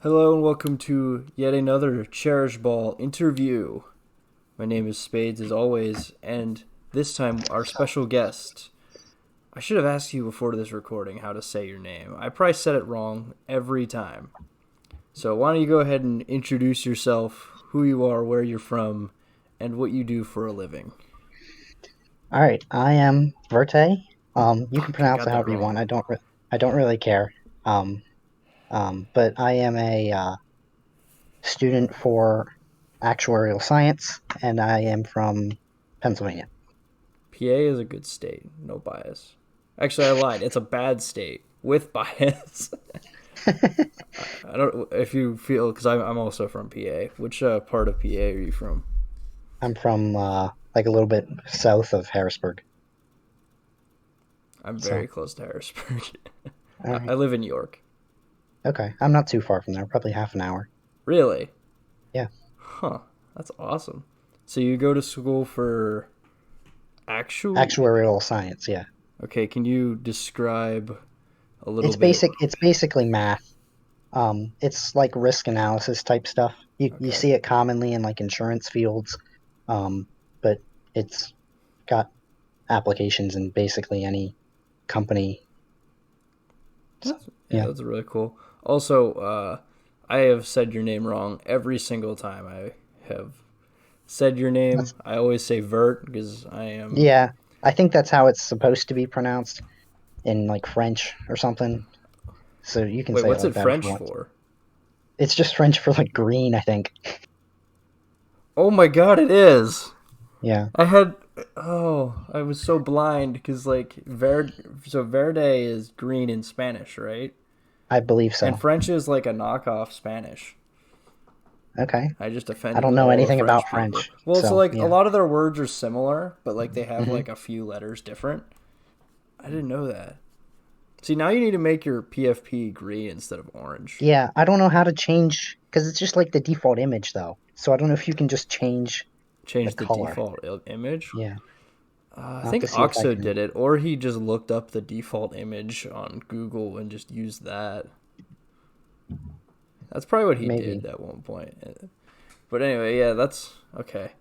Hello and welcome to yet another Cherish Ball interview. My name is Spades as always, and this time our special guest. I should have asked you before this recording how to say your name. I probably said it wrong every time. So why don't you go ahead and introduce yourself, who you are, where you're from, and what you do for a living. All right, I am Verte. You can Fuck, I pronounce got it that however you wrong. want. I don't really care. Um, but I am a student for actuarial science, and I am from Pennsylvania. PA is a good state, no bias. Actually, I lied. It's a bad state with bias. I don't if you feel because I'm also from PA. Which part of PA are you from? I'm from like a little bit south of Harrisburg. I'm So, very close to Harrisburg. all I right, live in York. okay, I'm not too far from there. Probably half an hour. Really? Yeah, Huh. That's awesome. So you go to school for actual? actuarial science. Yeah, Okay, can you describe a little it's bit? basic. It's basically math. It's like risk analysis type stuff. You Okay. see it commonly in like insurance fields, um, but it's got applications in basically any company. So Yeah, yeah, that's really cool. Also, I have said your name wrong every single time I have said your name. that's I always say Vert because I am. yeah. I think that's how it's supposed to be pronounced in like French or something. So you can Wait, say it what's like it that if you French want. for? It's just French for like green, I think. Oh my god, it is. Yeah, I had I was so blind because Verde is green in Spanish, right? I believe And so. French is like a knockoff Spanish. Okay. I just I offended don't know all the anything French about people. French, Well, so so like a yeah. lot of their words are similar, but like they have hmm like a few letters different. I didn't know that. See, now you need to make your PFP green instead of orange. Yeah, I don't know how to change because it's just like the default image though. So I don't know if you can just change the Change the color. default image. Yeah, I I'll have think to see if I Oxo can. did it, or he just looked up the default image on Google and just used that. That's probably what he did Maybe. at one point. But anyway, yeah, that's okay.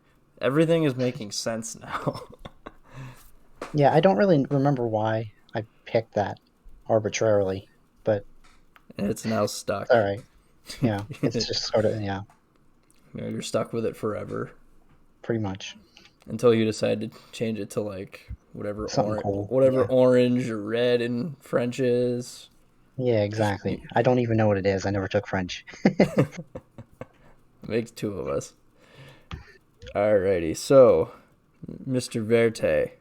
Everything is making sense now. Yeah, I don't really remember why I picked that arbitrarily, but And it's now it's stuck. all right. Yeah, it's just sort of, yeah, You're stuck with it forever pretty much until you decide to change it to like something cool. whatever Yeah, orange or red in French is. yeah, Just exactly. I don't even know what it is. I never took French. makes two of us. Alrighty, so Mr. Verte.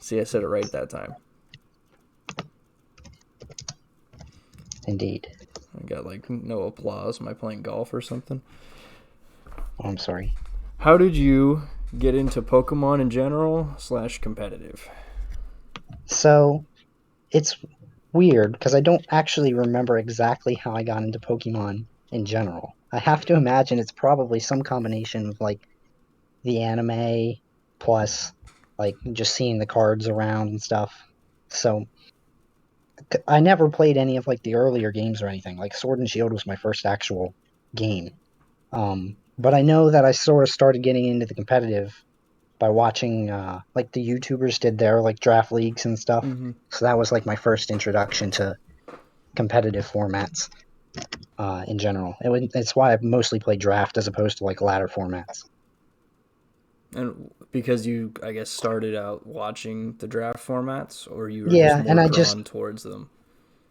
See, I said it right that time. Indeed. I got like no applause. Am I playing golf or something? Oh, I'm sorry. How did you get into Pokemon in general slash competitive? So it's weird because I don't actually remember exactly how I got into Pokemon in general. I have to imagine it's probably some combination of like the anime plus like just seeing the cards around and stuff. So I never played any of like the earlier games or anything. Like Sword and Shield was my first actual game. But I know that I sort of started getting into the competitive by watching like the YouTubers did their like draft leagues and stuff. Mm-hmm. So that was like my first introduction to competitive formats in general. It's why I mostly play draft as opposed to like ladder formats. And because you, I guess, started out watching the draft formats, or you were just Yeah, and more drawn towards them.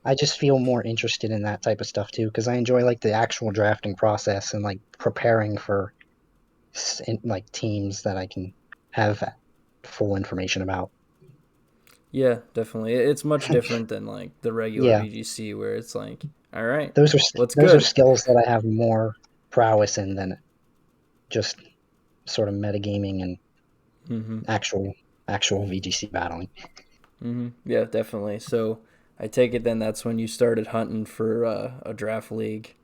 I just feel more interested in that type of stuff too because I enjoy like the actual drafting process and like preparing for like teams that I can have full information about. Yeah, definitely. It's much different than like the regular Yeah, VGC where it's like, all right, those are what's those are good? skills that I have more prowess in than just sort of metagaming and Mm-hmm. actual actual VGC battling. Mm-hmm. Yeah, definitely. So I take it then that's when you started hunting for a draft league.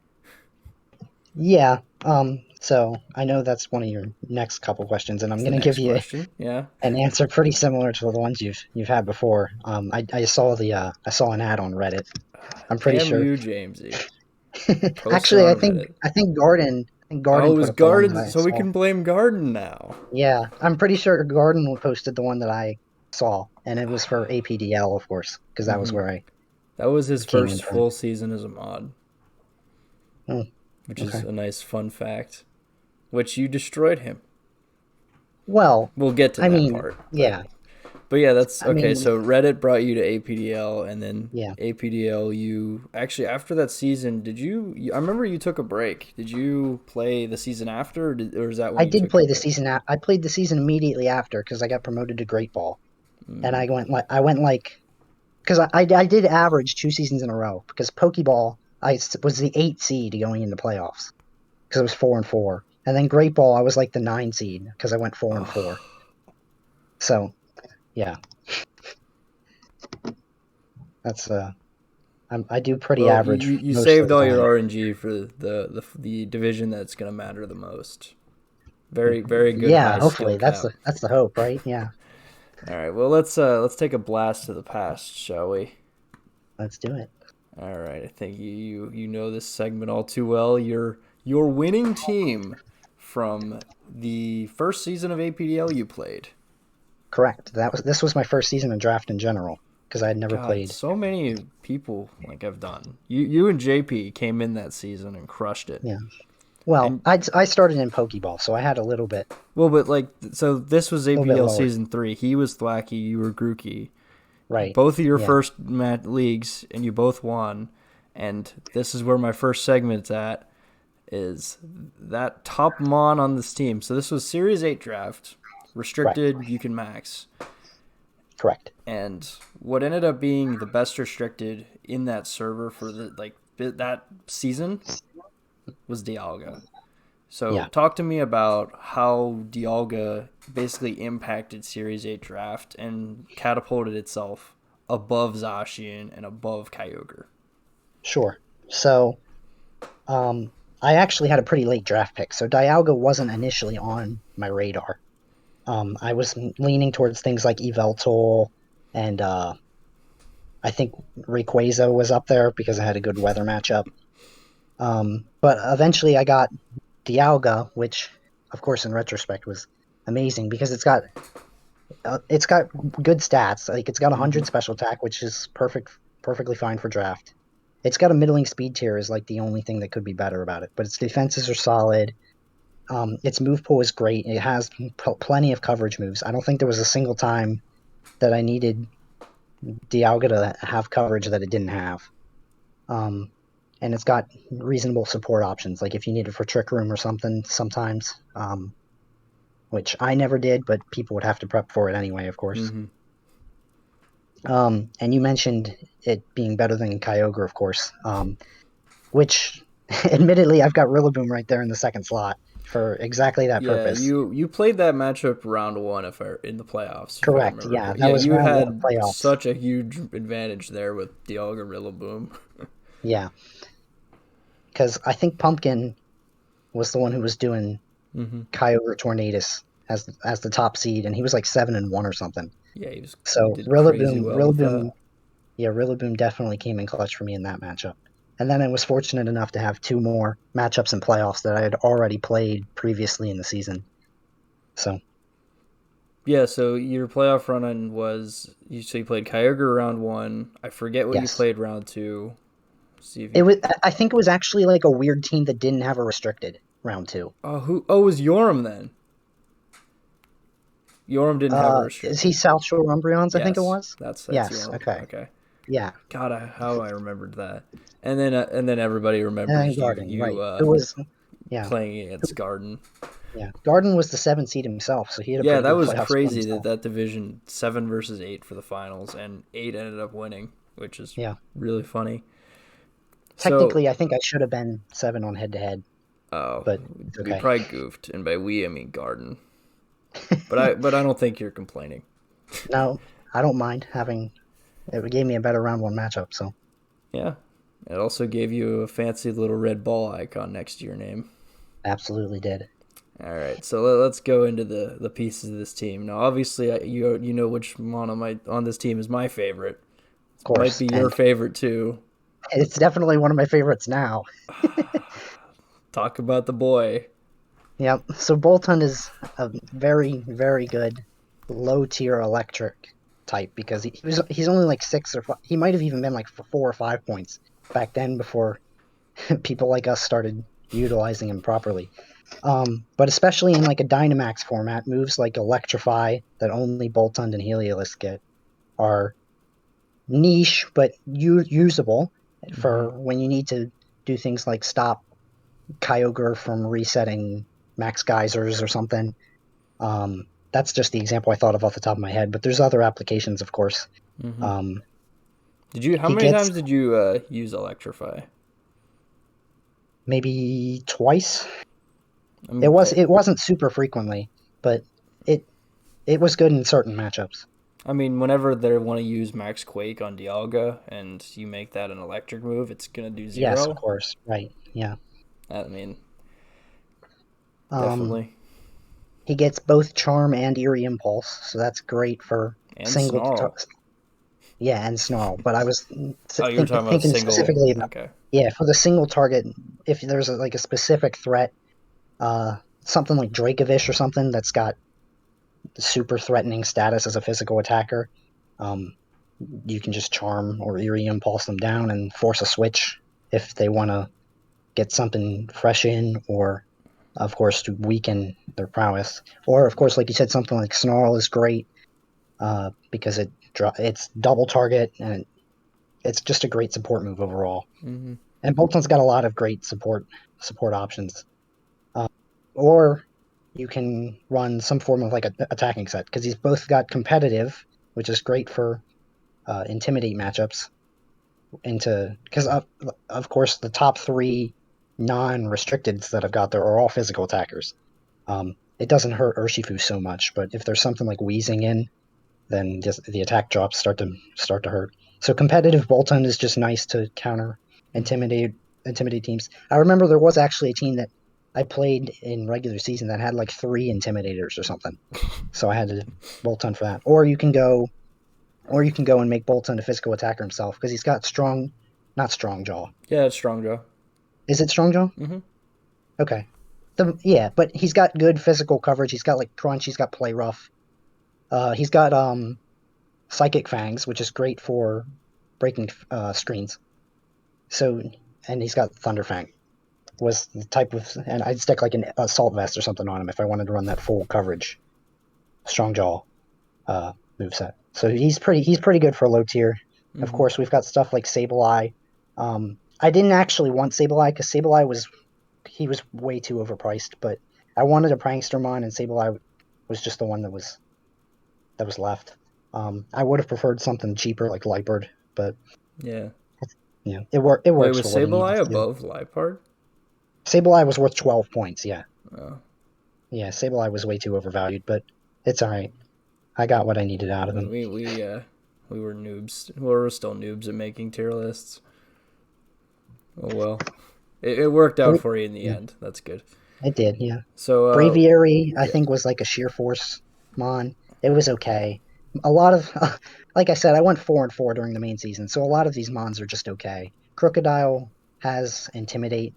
Yeah. So I know that's one of your next couple questions, and I'm It's the gonna give next you question. Yeah. an answer pretty similar to the ones you've had before. I saw the I saw an ad on Reddit. I'm pretty Damn sure. you, Jamesy. Post it Actually, on Reddit. I think Garden Oh, it put was up the one that Garden, I so we saw. can blame Garden now. Yeah, I'm pretty sure Garden posted the one that I saw, and it was for APDL, of course, because that was Hmm. where I That was his came in first from. full season as a mod, Oh, which is okay. a nice fun fact. Which you destroyed him. Well, We'll get to I that mean, part, yeah. but yeah, that's I okay. mean, So Reddit brought you to APDL, and then yeah. APDL. You actually after that season, did I remember you took a break. Did you play the season after, or is that when I you did took the play the break? season. I played the season immediately after because I got promoted to Great Ball, and Mm. I went like because I did average 2 seasons in a row because Pokeball was the 8 seed going into playoffs because it was 4-4, and then Great Ball I was like the 9 seed because I went 4-4. Oh, So yeah, that's I do pretty well, average you most of saved the all your time. RNG for the division that's gonna matter the most. Very very good Yeah, high skill hopefully cap. that's the hope, right? Yeah, All right, well let's take a blast to the past, shall we? let's do it. All right, I think you know this segment all too well. Your winning team from the first season of APDL you played. Correct. This was my first season of draft in general because I had never God, played. so many people like have done. You and JP came in that season and crushed it. Yeah. Well, And I started in Pokeball, so I had well, but like so this was a little bit APDL lower. season 3. He was Thwacky, you were Grookey. Right. Both of your Yeah. first leagues and you both won. And this is where my first segment's at. Is that top mon on this team. So this was Series 8 draft, Correct. restricted, you can max. Correct. And what ended up being the best restricted in that server for that season was Dialga. So Yeah. talk to me about how Dialga basically impacted Series 8 draft and catapulted itself above Zacian and above Kyogre. Sure. So, um, I actually had a pretty late draft pick, so Dialga wasn't initially on my radar. I was leaning towards things like Yveltal and I think Rayquaza was up there because I had a good weather matchup. But eventually I got Dialga, which, of course, in retrospect was amazing because it's got good stats. Like it's got 100 Mm-hmm. special attack, which is perfectly fine for draft. It's got a middling speed tier is like the only thing that could be better about it, but its defenses are solid. Its move pool is great. It has plenty of coverage moves. I don't think there was a single time that I needed Dialga to have coverage that it didn't have. Um, and it's got reasonable support options, like if you need it for Trick Room or something sometimes, which I never did, but people would have to prep for it anyway, of course. Mm-hmm. And you mentioned it being better than Kyogre, of course, which admittedly I've got Rillaboom right there in the second slot for exactly that Yeah, purpose. you played that matchup round one if I in the playoffs if I Correct. remember Yeah, correctly. that Yeah, was you round one of had playoffs. such a huge advantage there with Dialga Rillaboom. Yeah, because I think Pumpkin was the one who was doing Mm-hmm. Kyogre Tornadus as the top seed, and he was like 7-1 or something. Yeah, he So did crazy well with that. Rillaboom definitely came in clutch for me in that matchup. And then I was fortunate enough to have two more matchups in playoffs that I had already played previously in the season. So Yeah, so your playoff run was you played Kyogre round one. I forget what you yes, played round two. See if it you was. I think it was actually like a weird team that didn't have a restricted round two. it was Yoram then. Yoram didn't have a Is he restricted. South Shore Umbreons? I think it Yes, was. that's Yes. Yoram. Okay. Okay. Yeah. God, how I remembered that. And then everybody And remembers Garden, you right? Who was? Yeah. playing against Garden. Yeah. Garden was the 7 seed himself, so he had a Yeah, pretty that good was playoff score crazy that himself. that division 7 versus 8 for the finals, and 8 ended up winning, which is Yeah. really funny. So, Technically, I think I should have been 7 on head to head, oh, but it's we okay. probably goofed, and by we I mean Garden. But I don't think you're complaining. No, I don't mind having. It gave me a better round one matchup, so Yeah, it also gave you a fancy little red ball icon next to your name. absolutely did. All right, so let's go into the pieces of this team. Now, obviously, you know which one on this team is my favorite. Of Might course. be your And favorite too. It's definitely one of my favorites now. Talk about the boy. Yep. So Boltund is a very, very good low tier electric type because he's only like he might have even been like 4 or 5 points back then before people like us started utilizing him properly. But especially in like a Dynamax format, moves like Electrify that only Boltund and Heliolisk get are niche but usable Mm-hmm. for when you need to do things like stop Kyogre from resetting Max Geysers or something. That's just the example I thought of off the top of my head, but there's other applications, of course. Mm-hmm. Um, Did you? How he many gets times did you use Electrify? maybe twice. I mean, It wasn't super frequently, but it it was good in certain matchups. whenever they want to use Max Quake on Dialga and you make that an electric move, it's gonna do Yes, of 0. course. Right. Yeah. I mean, Um, definitely. he gets both Charm and Eerie Impulse, so that's great for And single. Snarl. Yeah, and Snarl. But I was Oh, you were talking about thinking single. specifically about, Okay. yeah, for the single target. If there's like a specific threat, uh, something like Dracovish or something that's got super threatening status as a physical attacker, um, you can just Charm or Eerie Impulse them down and force a switch if they want to get something fresh in, or of course to weaken their prowess. Or of course, like you said, something like Snarl is great because it's double target and it's just a great support move overall. Mm-hmm. And Bolton's got a lot of great support options. Uh, or you can run some form of like a attacking set because he's both got competitive, which is great for intimidate matchups. Into because of course the top three non-restricteds that I've got there are all physical attackers. It doesn't hurt Urshifu so much, but if there's something like wheezing in, then just the attack drops start to hurt. So competitive Bolton is just nice to counter Mm-hmm. intimidate teams. I remember there was actually a team that I played in regular season that had like 3 intimidators or something. So I had to Bolton for that. Or you can go and make Bolton a physical attacker himself because he's got not strong jaw. Yeah, it's strong Joe. Is it strong jaw? Mm-hmm. Okay. Yeah, but he's got good physical coverage. He's got like crunch. He's got play rough. He's got psychic fangs, which is great for breaking screens. So, and he's got thunder fang. Was the type of, and I'd stick like an assault vest or something on him if I wanted to run that full coverage, strong jaw moveset. So he's pretty good for a low tier. Of Mm-hmm. course, we've got stuff like Sableye. I didn't actually want Sableye because Sableye he was way too overpriced, but I wanted a Prankstermon and Sableye was just the one that was left. I would have preferred something cheaper like Lightbird, but Yeah. yeah, it Wait, works was for what it Sableye needs to. above Lipard? Sableye was worth 12 points. Yeah, Oh. yeah, Sableye was way too overvalued, but it's all right. I got what I needed out I of mean, him. we were noobs. Well, we're still noobs at making tier lists. Oh well, it worked out for you in the Yeah, end. That's good. it did. Yeah, So Braviary I yeah, think was like a sheer force mon. It was okay. A lot of, like I said, I went 4-4 during the main season, so a lot of these mons are just okay. Crocodile has Intimidate.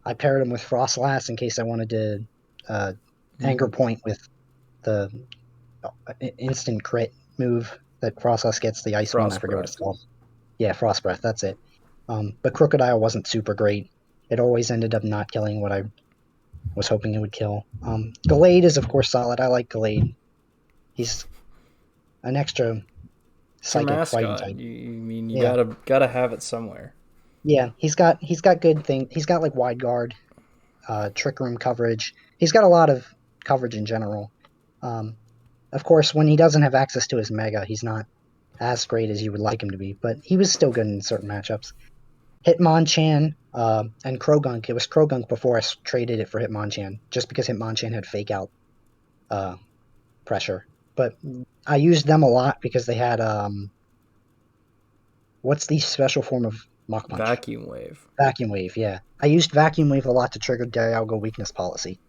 I paired him with Frostlass in case I wanted to uh, mm-hmm. anger point with the instant crit move that Frostlass gets, the ice one. I Frost forget what it's Breath. called. Yeah, Frost Breath, that's it. But Crocodile wasn't super great. It always ended up not killing what I was hoping it would kill. Gallade is, of course, solid. I like Gallade. He's an extra It's your psychic fighting mascot. type. You mean you Yeah. gotta have it somewhere. Yeah, he's got good thing. He's got like wide guard, trick room coverage. He's got a lot of coverage in general. Um, of course, when he doesn't have access to his mega, he's not as great as you would like him to be, but he was still good in certain matchups. Hitmonchan and Krogunk. It was Krogunk before I traded it for Hitmonchan, just because Hitmonchan had fake out uh, pressure. But I used them a lot because they had what's the special form of Mach Punch? Vacuum Wave. Vacuum Wave. Yeah, I used Vacuum Wave a lot to trigger Dialga weakness policy,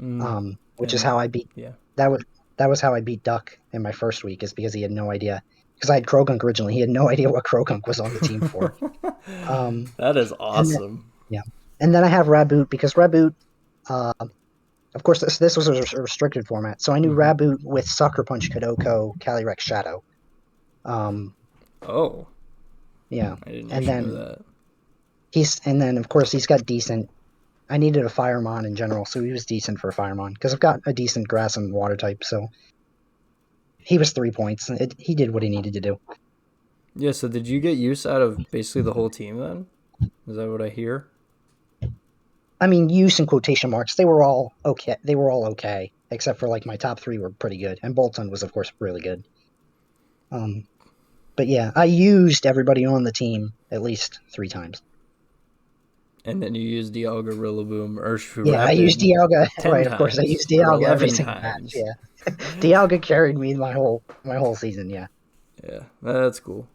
Mm. which is And how I beat yeah, that. Was that was how I beat Duck in my first week, is because he had no idea. because I had Krogunk originally. He had no idea what Krogunk was on the team for. That is And then, awesome. yeah, and then I have Raboot because Raboot. Uh, of course, this was a restricted format, so I knew Hmm. Raboot with Sucker Punch, Kadoko, Calyrex, Shadow. Um, Oh, yeah, I didn't and actually know then that. of course he's got decent. I needed a Firemon in general, so he was decent for a Firemon because I've got a decent Grass and Water type. So he was 3 points. He did what he needed to do. Yeah, so did you get use out of basically the whole team then? Is that what I hear? I mean, use in quotation marks. They were all okay. They were all okay, except for like my top three were pretty good, and Bolton was of course really good. Um, but yeah, I used everybody on the team at least 3 times. And then you used Dialga, Rillaboom, Urshifu, Yeah, I used Rapid Dialga. 10 Right, of course, I times used or Dialga every 11 single match. times. Yeah, Dialga carried me my whole season. Yeah, Yeah, that's cool.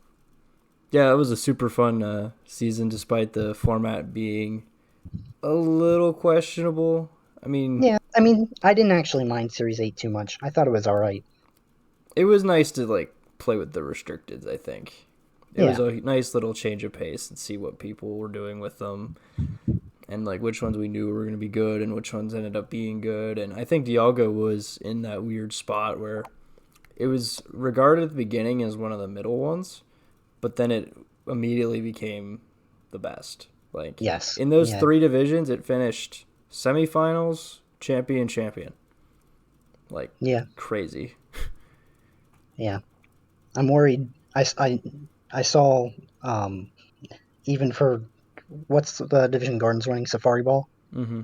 Yeah, it was a super fun season despite the format being a little questionable. I mean, yeah. I mean, I didn't actually mind Series 8 too much. I thought it was all right. it was nice to like play with the restricteds, I think. It was Yeah, a nice little change of pace and see what people were doing with them and like which ones we knew were going to be good and which ones ended up being good. And I think Dialga was in that weird spot where it was regarded at the beginning as one of the middle ones, but then it immediately became the best. Like yes, in those yeah, three divisions, it finished semifinals, champion, champion. Like yeah, crazy. yeah. I'm worried. I saw um even for what's the Division Gardens running Safari Ball. Mm-hmm.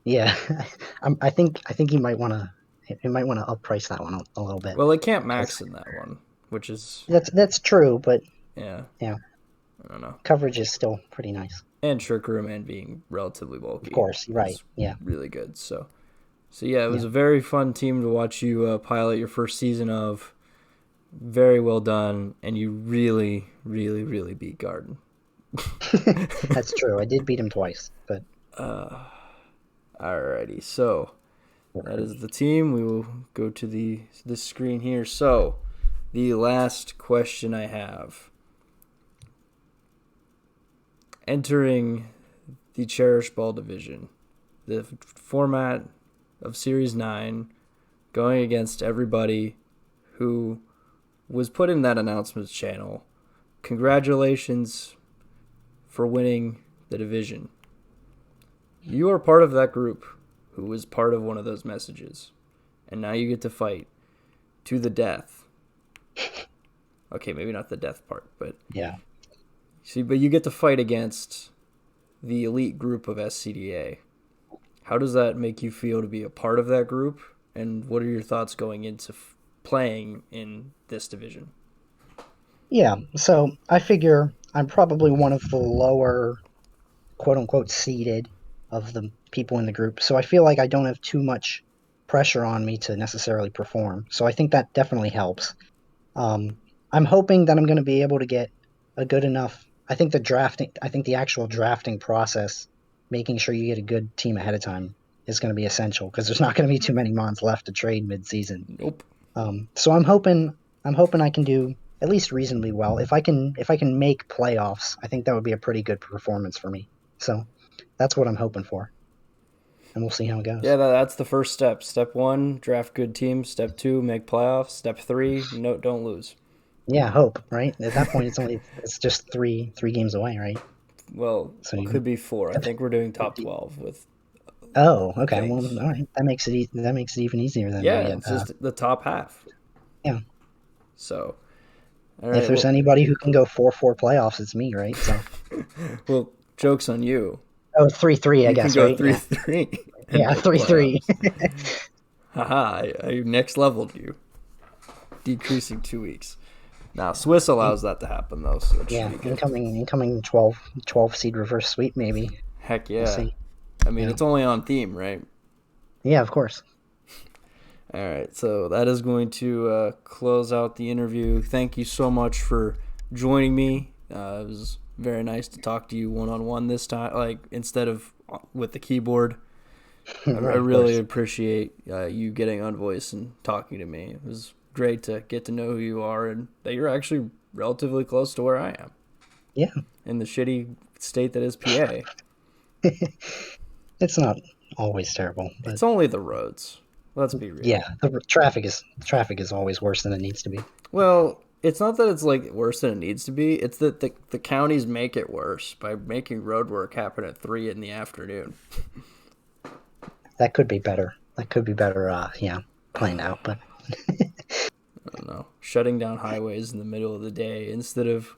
Yeah, I think he might want to upprice that one a little bit Well, it can't because max in that one, which is that's true, but yeah, yeah, I don't know. coverage is still pretty nice. And Trick Room and being relatively Of bulky course, you're right. is Yeah, really good. So yeah, it was yeah, a very fun team to watch you pilot your first season of. Very well done, and you really, really, really beat Garden. that's true. I did beat him twice, but Alrighty, so that is the team. We will go to this screen here. So the last question I have, entering the Cherish Ball division, the format of Series 9, going against everybody who was put in that announcements channel. Congratulations for winning the division. You are part of that group who was part of one of those messages. And now you get to fight to the death. Okay, maybe not the death part, but yeah. but you get to fight against the elite group of SCDA. How does that make you feel to be a part of that group? And what are your thoughts going into playing in this division? Yeah, so I figure I'm probably one of the lower, quote unquote, seeded of the people in the group. So I feel like I don't have too much pressure on me to necessarily perform. So I think that definitely helps. Um, I'm hoping that I'm going to be able to get a good enough. I think the actual drafting process, making sure you get a good team ahead of time, is going to be essential because there's not going to be too many mons left to trade mid-season. Nope. So I'm hoping I can do at least reasonably well. If I can make playoffs, I think that would be a pretty good performance for me. So that's what I'm hoping for, and we'll see how it goes. Yeah, that's the first step. Step one, draft good teams. Step two, make playoffs. Step three, no, don't lose. Yeah, hope, right? At that point, it's just three games away, right? Well, So could be four. I that's think we're doing top 50. 12 with Oh, okay. Well, things. all right. That makes it even easier then to Yeah, get. it's just the top half. Yeah. So, all If right. there's Well, anybody who can go 4-4 playoffs, it's me, right? So, well, jokes on you. oh, 3-3, I You can guess, go right? three Yeah. three and Yeah, make 3-3. playoffs. Haha! I next leveled you, decreasing 2 weeks. Now Swiss allows that to happen though, so it should Yeah, be good. incoming 12 seed reverse sweep maybe. Heck We'll yeah! see. I mean, Yeah. it's only on theme, right? Yeah, of course. All right, so that is going to close out the interview. Thank you so much for joining me. It was very nice to talk to you one on one this time, like instead of with the keyboard. I Right, of really course. appreciate you getting on voice and talking to me. It was great to get to know who you are and that you're actually relatively close to where I am Yeah. in the shitty state that is PA. It's not always terrible, but It's only the roads. Let's be real. yeah, the traffic is always worse than it needs to be. Well, it's not that it's like worse than it needs to be. It's that the counties make it worse by making road work happen at 3 in the afternoon. That could be better. That could be better. Planned out, but I don't know. Shutting down highways in the middle of the day instead of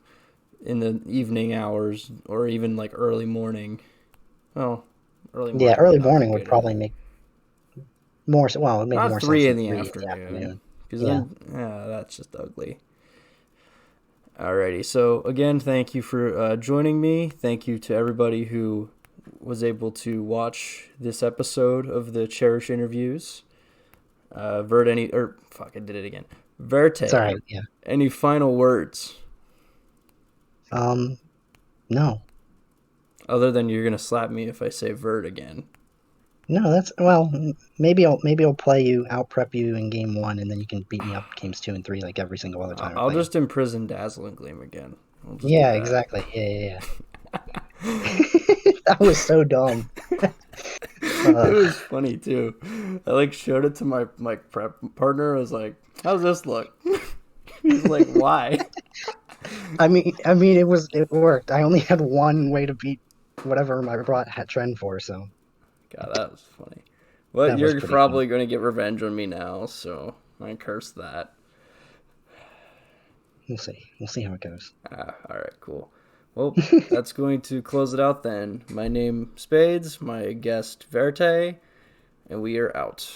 in the evening hours or even like early morning. Well, early yeah, morning might early not be morning would good probably either. make more. Well, it made Not more sense 3 in than the 3 in the afternoon. afternoon. Because Yeah. then, yeah, that's just ugly. Alrighty, so again, thank you for joining me. Thank you to everybody who was able to watch this episode of the Cherish interviews. I did it again. It's all Verte, right. Yeah. any final words Um. No. other than you're gonna slap me if I say Vert again? No. That's well. Maybe I'll play you, out prep you in game one, and then you can beat me up games 2 and 3 like every single other time I I'll play you. just imprison Dazzle and Gleam again. I'll just do Yeah. that. Exactly. Yeah. That was so dumb. It Uh, was funny too. I like showed it to my prep partner. I was like, "How's this look?" He's like, "Why?" it worked. I only had one way to beat whatever I brought trend for, so God, that was funny. But that was you're pretty fun. probably going to get revenge on me now, so I curse that. We'll see. We'll see how it goes. All right, cool. Well, that's going to close it out then. My name Spades, my guest Verte, and we are out.